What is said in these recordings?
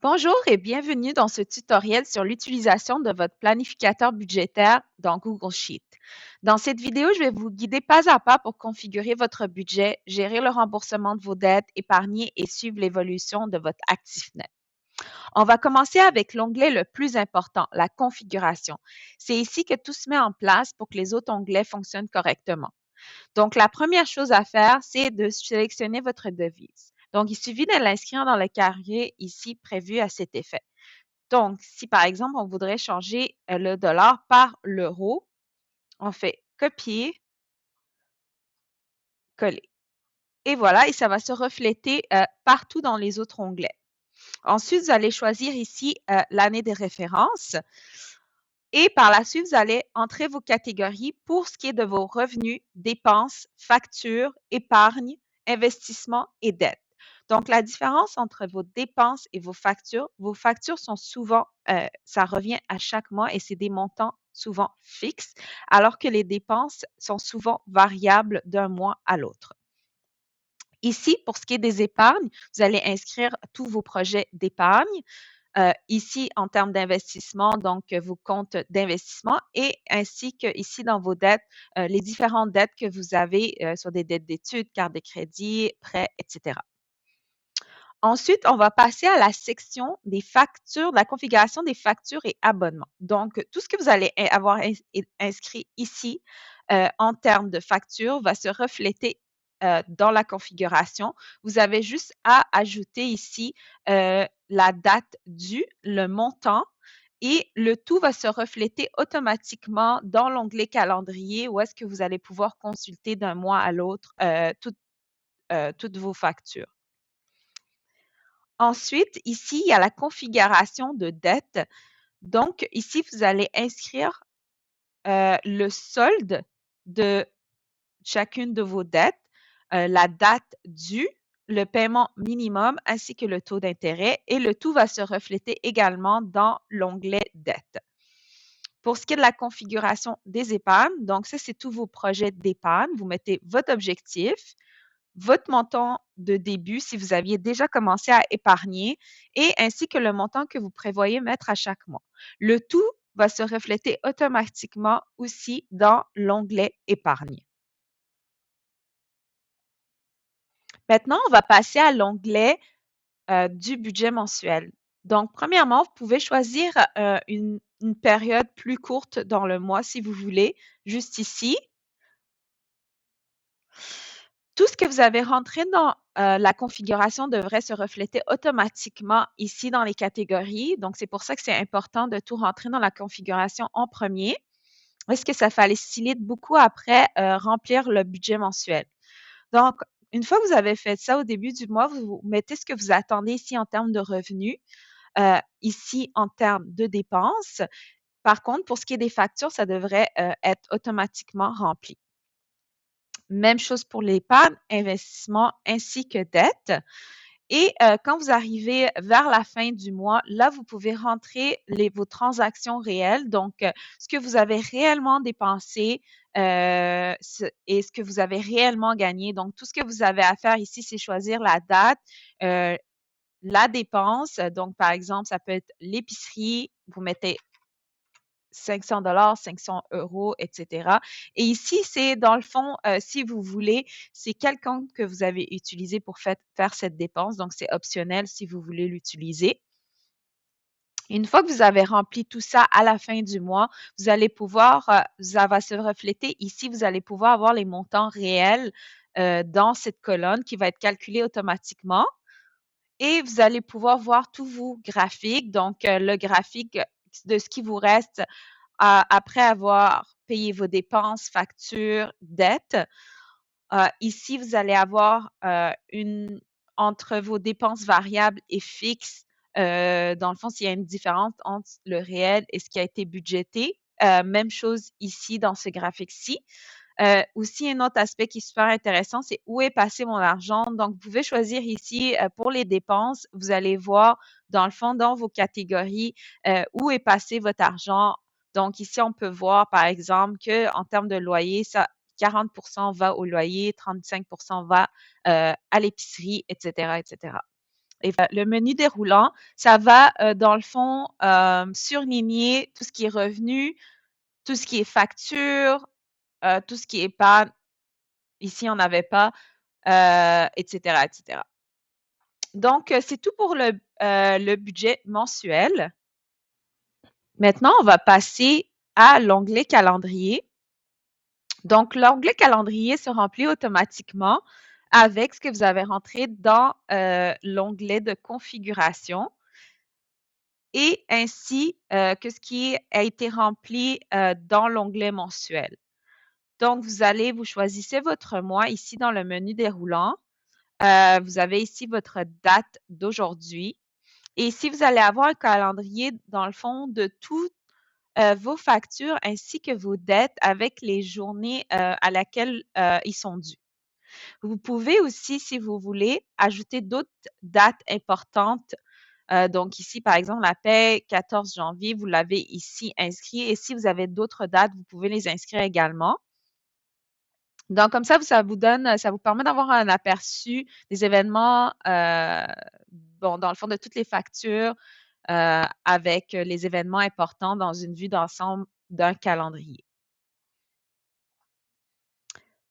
Bonjour et bienvenue dans ce tutoriel sur l'utilisation de votre planificateur budgétaire dans Google Sheet. Dans cette vidéo, je vais vous guider pas à pas pour configurer votre budget, gérer le remboursement de vos dettes, épargner et suivre l'évolution de votre actif net. On va commencer avec l'onglet le plus important, la configuration. C'est ici que tout se met en place pour que les autres onglets fonctionnent correctement. Donc, la première chose à faire, c'est de sélectionner votre devise. Donc, il suffit de l'inscrire dans le carré ici prévu à cet effet. Donc, si par exemple, on voudrait changer le dollar par l'euro, on fait copier, coller. Et voilà, et ça va se refléter partout dans les autres onglets. Ensuite, vous allez choisir ici l'année de référence. Et par la suite, vous allez entrer vos catégories pour ce qui est de vos revenus, dépenses, factures, épargne, investissement et dettes. Donc, la différence entre vos dépenses et vos factures sont souvent, ça revient à chaque mois et c'est des montants souvent fixes, alors que les dépenses sont souvent variables d'un mois à l'autre. Ici, pour ce qui est des épargnes, vous allez inscrire tous vos projets d'épargne. Ici, en termes d'investissement, donc vos comptes d'investissement et ainsi que ici dans vos dettes, les différentes dettes que vous avez, soit des dettes d'études, carte de crédit, prêts, etc. Ensuite, on va passer à la section des factures, de la configuration des factures et abonnements. Donc, tout ce que vous allez avoir inscrit ici en termes de factures va se refléter dans la configuration. Vous avez juste à ajouter ici la date due, le montant et le tout va se refléter automatiquement dans l'onglet calendrier où est-ce que vous allez pouvoir consulter d'un mois à l'autre toutes vos factures. Ensuite, ici, il y a la configuration de dette. Donc, ici, vous allez inscrire le solde de chacune de vos dettes, la date due, le paiement minimum ainsi que le taux d'intérêt et le tout va se refléter également dans l'onglet dette. Pour ce qui est de la configuration des épargnes, donc ça, c'est tous vos projets d'épargne. Vous mettez votre objectif, votre montant de début si vous aviez déjà commencé à épargner et ainsi que le montant que vous prévoyez mettre à chaque mois. Le tout va se refléter automatiquement aussi dans l'onglet épargne. Maintenant, on va passer à l'onglet du budget mensuel. Donc, premièrement, vous pouvez choisir une période plus courte dans le mois si vous voulez, juste ici. Tout ce que vous avez rentré dans la configuration devrait se refléter automatiquement ici dans les catégories. Donc, c'est pour ça que c'est important de tout rentrer dans la configuration en premier. Est-ce que ça facilite beaucoup après remplir le budget mensuel? Donc, une fois que vous avez fait ça au début du mois, vous mettez ce que vous attendez ici en termes de revenus, ici en termes de dépenses. Par contre, pour ce qui est des factures, ça devrait être automatiquement rempli. Même chose pour l'épargne, investissement ainsi que dette. Et quand vous arrivez vers la fin du mois, là, vous pouvez rentrer vos transactions réelles, donc ce que vous avez réellement dépensé et ce que vous avez réellement gagné. Donc, tout ce que vous avez à faire ici, c'est choisir la date, la dépense. Donc, par exemple, ça peut être l'épicerie. Vous mettez 500 500 euros, etc. Et ici, c'est dans le fond, si vous voulez, c'est quel compte que vous avez utilisé pour faire cette dépense. Donc, c'est optionnel si vous voulez l'utiliser. Une fois que vous avez rempli tout ça à la fin du mois, vous allez pouvoir, ça va se refléter ici, vous allez pouvoir avoir les montants réels dans cette colonne qui va être calculée automatiquement. Et vous allez pouvoir voir tous vos graphiques, donc le graphique de ce qui vous reste après avoir payé vos dépenses, factures, dettes. Ici, vous allez avoir entre vos dépenses variables et fixes, dans le fond, s'il y a une différence entre le réel et ce qui a été budgété. Même chose ici dans ce graphique-ci. Aussi, un autre aspect qui est super intéressant, c'est où est passé mon argent. Donc, vous pouvez choisir ici pour les dépenses. Vous allez voir, dans le fond, dans vos catégories, où est passé votre argent. Donc, ici, on peut voir, par exemple, qu'en termes de loyer, 40 va au loyer, 35 va à l'épicerie, etc., etc. le menu déroulant, ça va, dans le fond, surligner tout ce qui est revenu, tout ce qui est facture, tout ce qui est épargne. Ici, on n'avait pas, et cetera, et cetera. Donc, c'est tout pour le budget mensuel. Maintenant, on va passer à l'onglet calendrier. Donc, l'onglet calendrier se remplit automatiquement avec ce que vous avez rentré dans l'onglet de configuration et ainsi que ce qui a été rempli dans l'onglet mensuel. Donc, vous choisissez votre mois ici dans le menu déroulant. Vous avez ici votre date d'aujourd'hui. Et ici, vous allez avoir un calendrier, dans le fond, de toutes vos factures ainsi que vos dettes avec les journées à laquelle ils sont dus. Vous pouvez aussi, si vous voulez, ajouter d'autres dates importantes. Donc ici, par exemple, la paie 14 janvier, vous l'avez ici inscrit. Et si vous avez d'autres dates, vous pouvez les inscrire également. Donc, comme ça vous permet d'avoir un aperçu des événements, dans le fond, de toutes les factures, avec les événements importants dans une vue d'ensemble d'un calendrier.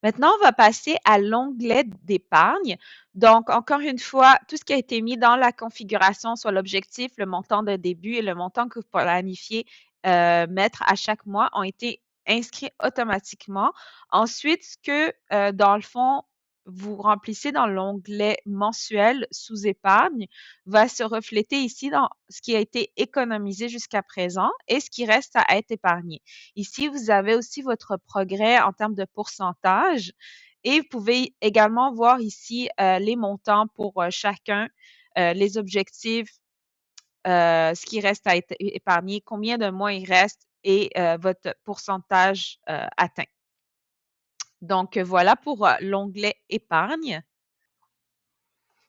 Maintenant, on va passer à l'onglet d'épargne. Donc, encore une fois, tout ce qui a été mis dans la configuration, soit l'objectif, le montant de début et le montant que vous planifiez mettre à chaque mois, ont été inscrits automatiquement. Ensuite, ce que, dans le fond, vous remplissez dans l'onglet mensuel sous épargne va se refléter ici dans ce qui a été économisé jusqu'à présent et ce qui reste à être épargné. Ici, vous avez aussi votre progrès en termes de pourcentage et vous pouvez également voir ici les montants pour chacun, les objectifs, ce qui reste à être épargné, combien de mois il reste et votre pourcentage atteint. Donc, voilà pour l'onglet épargne.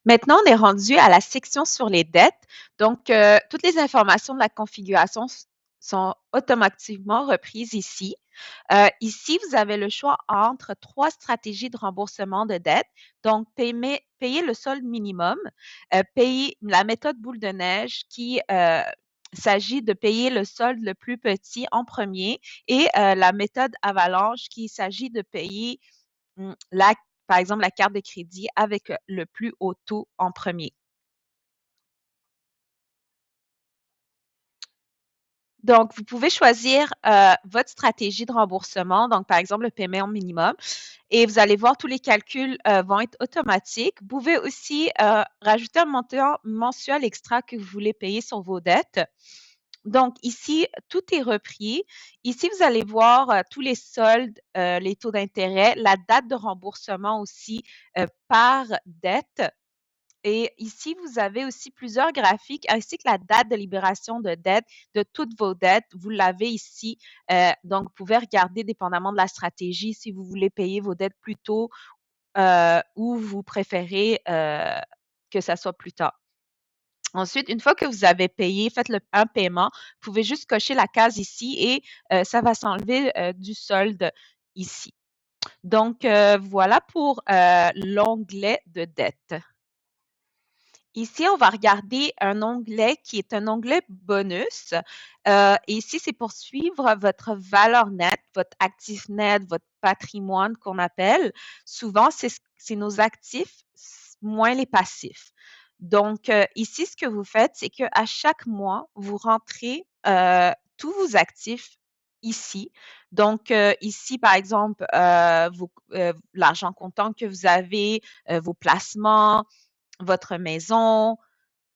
Maintenant, on est rendu à la section sur les dettes. Donc, toutes les informations de la configuration sont automatiquement reprises ici. Ici, vous avez le choix entre 3 stratégies de remboursement de dette. Donc, payer le solde minimum, payer la méthode boule de neige qui s'agit de payer le solde le plus petit en premier et la méthode avalanche qui s'agit de payer par exemple, la carte de crédit avec le plus haut taux en premier. Donc, vous pouvez choisir votre stratégie de remboursement, donc par exemple le paiement minimum, et vous allez voir tous les calculs vont être automatiques. Vous pouvez aussi rajouter un montant mensuel extra que vous voulez payer sur vos dettes. Donc, ici, tout est repris. Ici, vous allez voir tous les soldes, les taux d'intérêt, la date de remboursement aussi par dette. Et ici, vous avez aussi plusieurs graphiques ainsi que la date de libération de dette de toutes vos dettes. Vous l'avez ici. Donc, vous pouvez regarder dépendamment de la stratégie si vous voulez payer vos dettes plus tôt ou vous préférez que ça soit plus tard. Ensuite, une fois que vous avez payé, faites un paiement, vous pouvez juste cocher la case ici et ça va s'enlever du solde ici. Donc, voilà pour l'onglet de dette. Ici, on va regarder un onglet qui est un onglet bonus. Et ici, c'est pour suivre votre valeur nette, votre actif net, votre patrimoine qu'on appelle. Souvent, c'est nos actifs moins les passifs. Donc, ici, ce que vous faites, c'est qu'à chaque mois, vous rentrez tous vos actifs ici. Donc, ici, par exemple, l'argent comptant que vous avez, vos placements, votre maison,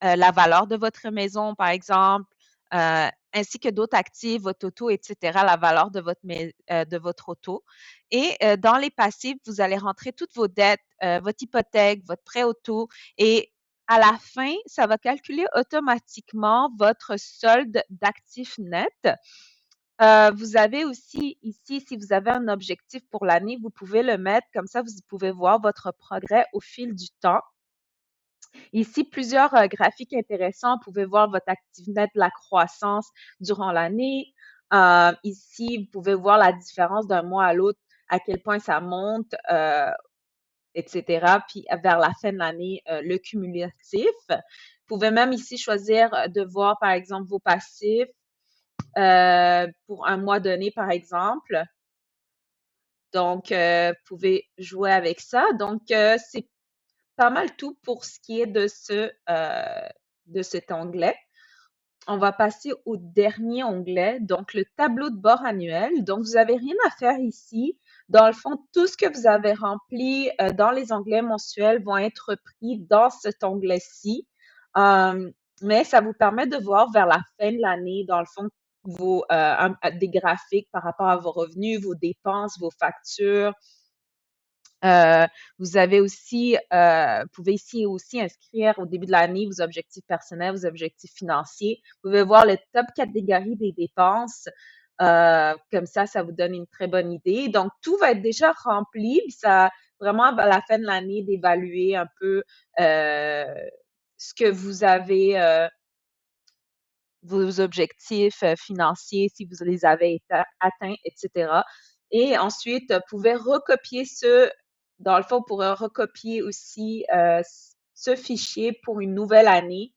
la valeur de votre maison, par exemple, ainsi que d'autres actifs, votre auto, etc., la valeur de votre auto. Et dans les passifs, vous allez rentrer toutes vos dettes, votre hypothèque, votre prêt auto et à la fin, ça va calculer automatiquement votre solde d'actifs net. Vous avez aussi ici, si vous avez un objectif pour l'année, vous pouvez le mettre, comme ça vous pouvez voir votre progrès au fil du temps. Ici, plusieurs graphiques intéressants. Vous pouvez voir votre actif net, la croissance durant l'année. Ici, vous pouvez voir la différence d'un mois à l'autre, à quel point ça monte etc. Puis vers la fin de l'année, le cumulatif. Vous pouvez même ici choisir de voir, par exemple, vos passifs pour un mois donné, par exemple. Donc, vous pouvez jouer avec ça. Donc, c'est pas mal tout pour ce qui est de cet onglet. On va passer au dernier onglet, donc le tableau de bord annuel. Donc, vous n'avez rien à faire ici. Dans le fond, tout ce que vous avez rempli dans les onglets mensuels vont être pris dans cet onglet-ci. Mais ça vous permet de voir vers la fin de l'année, dans le fond, des graphiques par rapport à vos revenus, vos dépenses, vos factures, vous avez aussi, vous pouvez ici aussi inscrire au début de l'année vos objectifs personnels, vos objectifs financiers. Vous pouvez voir le top catégorie des dépenses. Comme ça vous donne une très bonne idée. Donc, tout va être déjà rempli, puis ça vraiment à la fin de l'année d'évaluer un peu ce que vous avez, vos objectifs financiers, si vous les avez atteints, etc. Et ensuite, vous pouvez recopier dans le fond, vous pourrez recopier aussi ce fichier pour une nouvelle année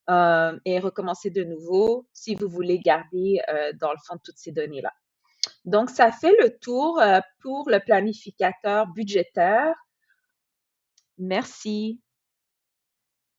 et recommencer de nouveau si vous voulez garder, dans le fond, toutes ces données-là. Donc, ça fait le tour pour le planificateur budgétaire. Merci.